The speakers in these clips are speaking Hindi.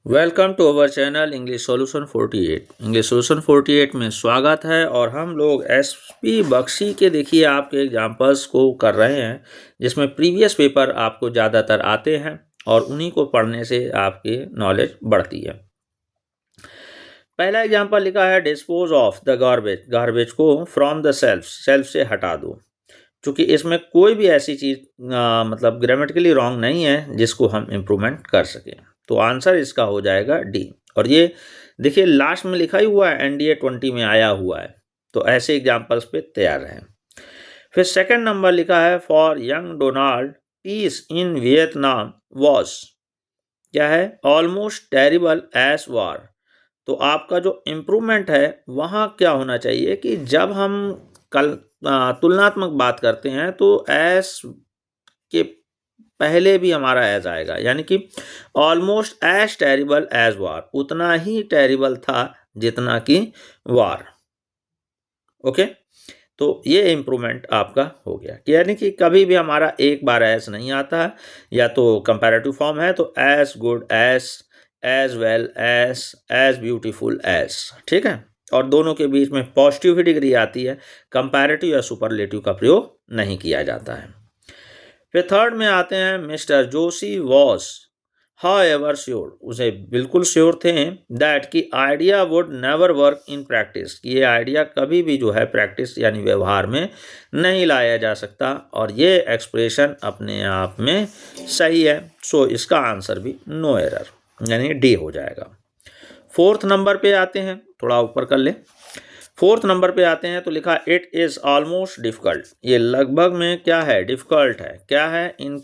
Welcome to our channel English solution 48। English solution 48 में स्वागत है। और हम लोग एसपी बख्शी के देखिए आपके एग्जाम्पल्स को कर रहे हैं, जिसमें प्रीवियस पेपर आपको ज़्यादातर आते हैं और उन्हीं को पढ़ने से आपकी नॉलेज बढ़ती है। पहला एग्जाम्पल लिखा है dispose of the garbage. Garbage को फ्रॉम द सेल्फ से हटा दो। चूँकि इसमें कोई भी ऐसी चीज़ मतलब ग्रामेटिकली रॉन्ग नहीं है जिसको हम इम्प्रूवमेंट कर सकें, तो आंसर इसका हो जाएगा डी। और ये देखिए लास्ट में लिखा ही हुआ है, NDA 20 में आया हुआ है, तो ऐसे एग्जाम्पल्स पे तैयार रहें। फिर सेकंड नंबर लिखा है for young Donald peace in Vietnam was, क्या है, ऑलमोस्ट टेरिबल एज वार। तो आपका जो इम्प्रूवमेंट है वहाँ क्या होना चाहिए कि जब हम कल तुलनात्मक बात करते हैं तो एस के पहले भी हमारा एज आएगा, यानी कि ऑलमोस्ट एज टेरिबल एज वार, उतना ही टेरिबल था जितना कि वार। ओके, तो ये इम्प्रूवमेंट आपका हो गया, यानी कि कभी भी हमारा एक बार एज नहीं आता है, या तो कंपैरेटिव फॉर्म है तो as good as well as beautiful as, ठीक है। और दोनों के बीच में पॉजिटिव डिग्री आती है, कंपैरेटिव या सुपरलेटिव का प्रयोग नहीं किया जाता है। फिर थर्ड में आते हैं mister Joshi was however sure, उसे बिल्कुल श्योर थे दैट कि idea would never work in practice, ये आइडिया कभी भी जो है प्रैक्टिस यानी व्यवहार में नहीं लाया जा सकता। और ये एक्सप्रेशन अपने आप में सही है, सो इसका आंसर भी नो एरर यानी डी हो जाएगा। फोर्थ नंबर पे आते हैं, थोड़ा ऊपर कर ले। फोर्थ नंबर पे आते हैं तो लिखा इट इज़ ऑलमोस्ट डिफ़िकल्ट, ये लगभग में क्या है, डिफ़िकल्ट है। क्या है, इन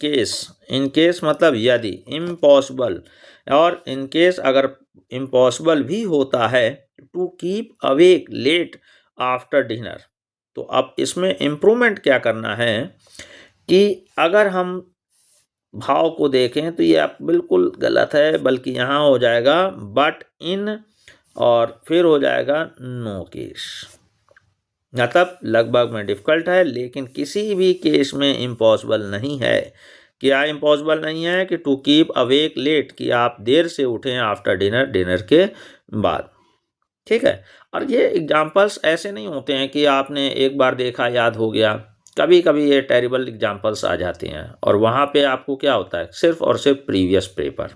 केस मतलब यदि, इम्पॉसिबल, और इन केस अगर इम्पॉसिबल भी होता है to keep awake late after dinner. तो अब इसमें इम्प्रूवमेंट क्या करना है कि अगर हम भाव को देखें तो ये आप बिल्कुल गलत है, बल्कि यहाँ हो जाएगा बट इन, और फिर हो जाएगा नो केस। मतलब लगभग में डिफ़िकल्ट है लेकिन किसी भी केस में इम्पॉसिबल नहीं है। क्या इम्पॉसिबल नहीं है कि टू कीप अवेक लेट, कि आप देर से उठें आफ्टर डिनर के बाद, ठीक है। और ये एग्जाम्पल्स ऐसे नहीं होते हैं कि आपने एक बार देखा याद हो गया, कभी कभी ये टेरिबल एग्जाम्पल्स आ जाते हैं और वहाँ पे आपको क्या होता है, सिर्फ और सिर्फ प्रीवियस पेपर,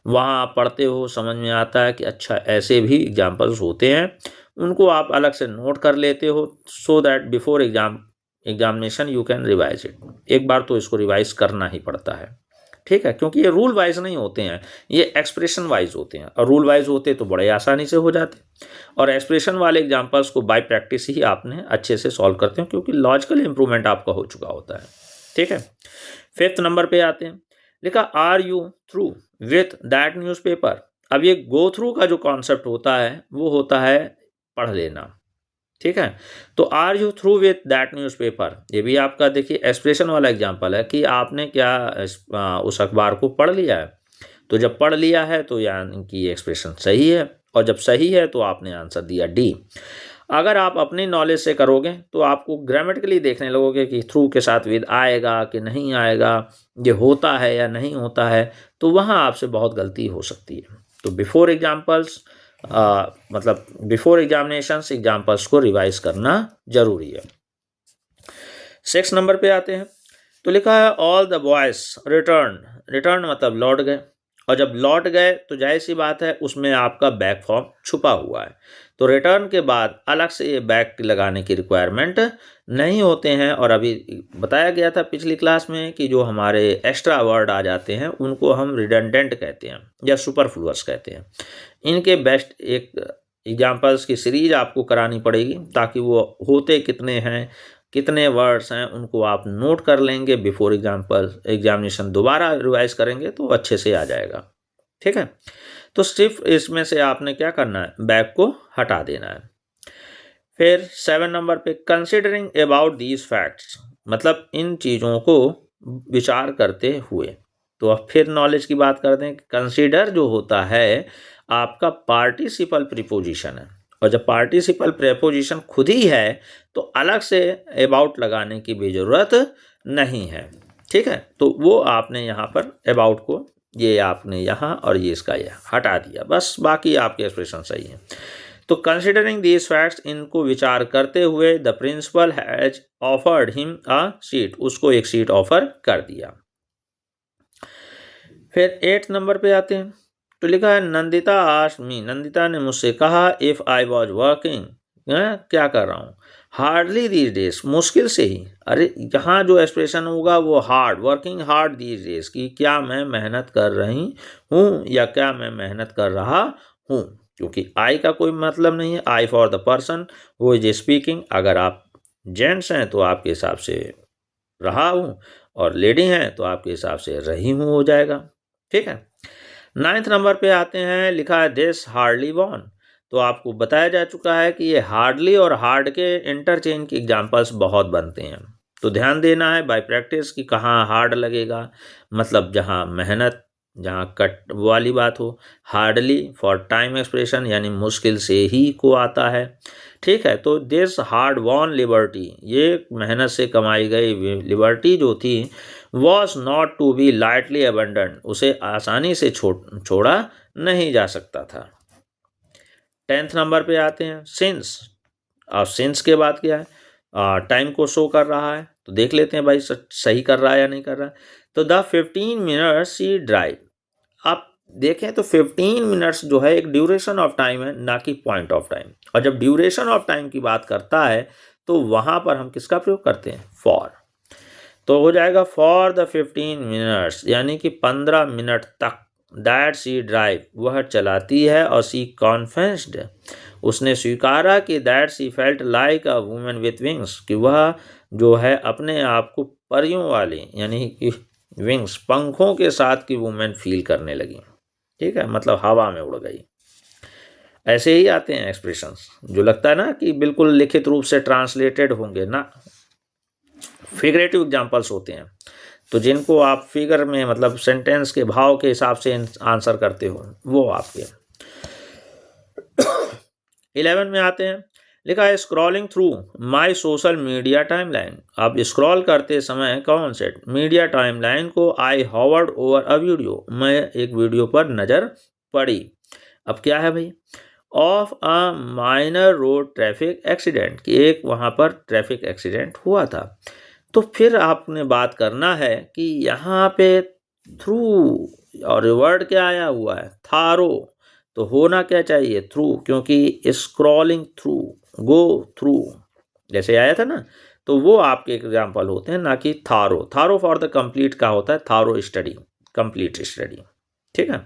वहाँ आप पढ़ते हो, समझ में आता है कि अच्छा ऐसे भी एग्जाम्पल्स होते हैं, उनको आप अलग से नोट कर लेते हो so that before examination you can revise it. एक बार तो इसको रिवाइज करना ही पड़ता है, ठीक है, क्योंकि ये रूल वाइज नहीं होते हैं, ये एक्सप्रेशन वाइज होते हैं, और रूल वाइज होते तो बड़े आसानी से हो जाते, और एक्सप्रेशन वाले एग्जाम्पल्स को बाय प्रैक्टिस ही आपने अच्छे से सॉल्व करते हो, क्योंकि लॉजिकल इंप्रूवमेंट आपका हो चुका होता है, ठीक है। फिफ्थ नंबर पे आते हैं, लिखा are you through with that newspaper. अब ये गो थ्रू का जो कॉन्सेप्ट होता है वो होता है पढ़ लेना, ठीक है। तो are you through with that newspaper, ये भी आपका देखिए एक्सप्रेशन वाला एग्जांपल है कि आपने क्या उस अखबार को पढ़ लिया है। तो जब पढ़ लिया है तो यानी कि एक्सप्रेशन सही है, और जब सही है तो आपने आंसर दिया डी। अगर आप अपनी नॉलेज से करोगे तो आपको ग्रामेटिकली देखने लगोगे कि थ्रू के साथ विद आएगा कि नहीं आएगा, ये होता है या नहीं होता है, तो वहाँ आपसे बहुत गलती हो सकती है। तो बिफोर एग्जाम्पल्स मतलब बिफोर एग्जामिनेशंस एग्जाम्पल्स को रिवाइज करना जरूरी है। 6 नंबर पे आते हैं तो लिखा है ऑल द बॉयज रिटर्न मतलब लौट गए, और जब लौट गए तो जाहिर सी बात है उसमें आपका बैक फॉर्म छुपा हुआ है, तो रिटर्न के बाद अलग से ये बैक लगाने की रिक्वायरमेंट नहीं होते हैं। और अभी बताया गया था पिछली क्लास में कि जो हमारे एक्स्ट्रा वर्ड आ जाते हैं उनको हम रिडंडेंट कहते हैं या सुपरफ्लुअस कहते हैं। इनके बेस्ट एक एग्जाम्पल्स की सीरीज आपको करानी पड़ेगी, ताकि वो होते कितने हैं, कितने वर्ड्स हैं, उनको आप नोट कर लेंगे। बिफोर एग्जामिनेशन दोबारा रिवाइज करेंगे तो अच्छे से आ जाएगा, ठीक है। तो सिर्फ इसमें से आपने क्या करना है, बैक को हटा देना है। फिर 7 नंबर पे कंसिडरिंग अबाउट दीज फैक्ट्स, मतलब इन चीज़ों को विचार करते हुए। तो अब फिर नॉलेज की बात करते हैं। कंसिडर जो होता है आपका पार्टिसिपल प्रीपोजिशन है, और जब पार्टिसिपल प्रीपोजिशन खुद ही है तो अलग से अबाउट लगाने की भी ज़रूरत नहीं है, ठीक है। तो वो आपने यहाँ पर अबाउट को ये आपने यहाँ और ये इसका ये हटा दिया, बस बाकी आपके एक्सप्रेशन सही है। तो कंसिडरिंग दीज फैक्ट्स, इनको विचार करते हुए the principal has offered him a seat, उसको एक सीट ऑफर कर दिया। फिर 8 नंबर पे आते हैं। तो लिखा है नंदिता आस्क्ड मी, नंदिता ने मुझसे कहा इफ़ आई वॉज वर्किंग, क्या कर रहा हूँ, हार्डली दीज डेज, मुश्किल से ही। अरे यहाँ जो एक्सप्रेशन होगा वो hard, working hard these days, कि क्या मैं मेहनत कर रही हूँ या क्या मैं मेहनत कर रहा हूँ, क्योंकि आई का कोई मतलब नहीं है। आई फॉर द पर्सन वो इज स्पीकिंग, अगर आप जेंट्स हैं तो आपके हिसाब से रहा हूँ, और लेडी हैं तो आपके हिसाब से रही हूँ हो जाएगा। ठीक है। 9th नंबर पे आते हैं, लिखा है दिस हार्डली वॉन। तो आपको बताया जा चुका है कि ये हार्डली और हार्ड के इंटरचेंज के एग्जांपल्स बहुत बनते हैं, तो ध्यान देना है बाय प्रैक्टिस कि कहाँ हार्ड लगेगा, मतलब जहाँ मेहनत, जहाँ कट वाली बात हो। हार्डली फॉर टाइम एक्सप्रेशन, यानी मुश्किल से ही को आता है। ठीक है। तो दिस हार्ड वॉन लिबर्टी, ये मेहनत से कमाई गई लिबर्टी जो थी, was not to be lightly abandon, उसे आसानी से छोड़ा नहीं जा सकता था। 10th नंबर पे आते हैं, सिंस। अब सिंस के बाद क्या है, टाइम को शो कर रहा है, तो देख लेते हैं भाई सही कर रहा है या नहीं कर रहा है। तो द 15 मिनट्स सी ड्राइव, आप देखें तो 15 मिनट्स जो है एक ड्यूरेशन ऑफ टाइम है, ना कि पॉइंट ऑफ टाइम। और जब ड्यूरेशन ऑफ टाइम की बात करता है तो वहाँ पर हम किसका प्रयोग करते हैं, फॉर। तो हो जाएगा फॉर द 15 मिनट्स, यानी कि 15 मिनट तक, दैट सी ड्राइव, वह चलाती है, और सी कॉन्फेस्ड, उसने स्वीकारा कि that C felt like a women with wings, कि वह जो है अपने आप को परियों वाली, यानी कि विंग्स, पंखों के साथ की वुमेन फील करने लगी। ठीक है, मतलब हवा में उड़ गई। ऐसे ही आते हैं एक्सप्रेशंस, जो लगता है ना कि बिल्कुल लिखित रूप से ट्रांसलेटेड होंगे ना, फिगरेटिव एग्जाम्पल्स होते हैं, तो जिनको आप फिगर में, मतलब सेंटेंस के भाव के हिसाब से आंसर करते हो, वो आपके। 11 में आते हैं, लिखा है scrolling through my social media timeline. अब स्क्रॉल करते समय कौन से मीडिया टाइमलाइन को आई हॉवर्ड ओवर अ वीडियो, मैं एक वीडियो पर नज़र पड़ी। अब क्या है भाई, of a minor road traffic accident, कि एक वहाँ पर ट्रैफिक एक्सीडेंट हुआ था। तो फिर आपने बात करना है कि यहाँ पे थ्रू, और वर्ड क्या आया हुआ है, थारो, तो होना क्या चाहिए, थ्रू, क्योंकि स्क्रॉलिंग थ्रू, गो थ्रू जैसे आया था ना, तो वो आपके एग्जाम्पल होते हैं, ना कि थारो। थारो फॉर द कंप्लीट का होता है, थारो स्टडी, कंप्लीट स्टडी। ठीक है।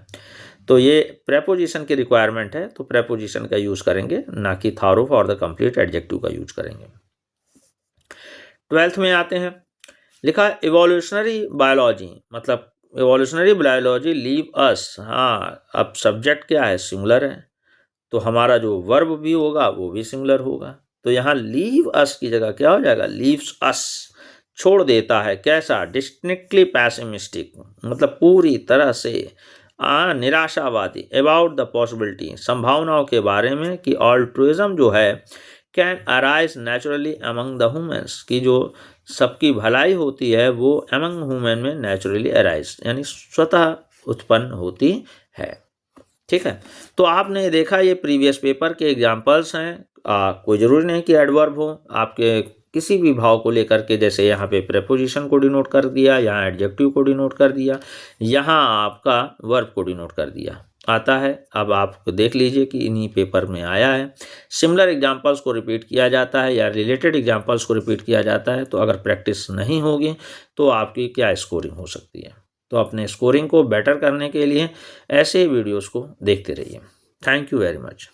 तो ये प्रेपोजिशन की रिक्वायरमेंट है, तो प्रेपोजिशन का यूज़ करेंगे, ना कि थारो फॉर द कंप्लीट एडजेक्टिव का यूज करेंगे। 12th में आते हैं, लिखा है इवोल्यूशनरी बायोलॉजी, मतलब इवोल्यूशनरी बायोलॉजी लीव अस। हाँ, अब सब्जेक्ट क्या है, सिंगुलर है, तो हमारा जो वर्ब भी होगा वो भी सिंगुलर होगा। तो यहाँ लीव अस की जगह क्या हो जाएगा, लीव्स अस, छोड़ देता है। कैसा, डिस्टिंक्टली पैसिमिस्टिक, मतलब पूरी तरह से निराशावादी, अबाउट द पॉसिबिलिटी, संभावनाओं के बारे में, कि ऑल्ट्रुइज्म जो है can arise naturally among the humans, की जो सबकी भलाई होती है वो अमंग ह्यूमन में नेचुरली अराइज, यानी स्वतः उत्पन्न होती है। ठीक है। तो आपने देखा ये प्रीवियस पेपर के एग्जाम्पल्स हैं, कोई ज़रूरी नहीं कि एडवर्ब हो, आपके किसी भी भाव को लेकर के, जैसे यहाँ पे प्रेपोजिशन को डिनोट कर दिया, यहाँ एडजेक्टिव को डिनोट कर दिया, यहाँ आपका वर्ब को डिनोट कर दिया, आता है। अब आप देख लीजिए कि इन्हीं पेपर में आया है। सिमिलर एग्जाम्पल्स को रिपीट किया जाता है या रिलेटेड एग्जाम्पल्स को रिपीट किया जाता है, तो अगर प्रैक्टिस नहीं होगी तो आपकी क्या स्कोरिंग हो सकती है। तो अपने स्कोरिंग को बेटर करने के लिए ऐसे वीडियोस को देखते रहिए। Thank you very much.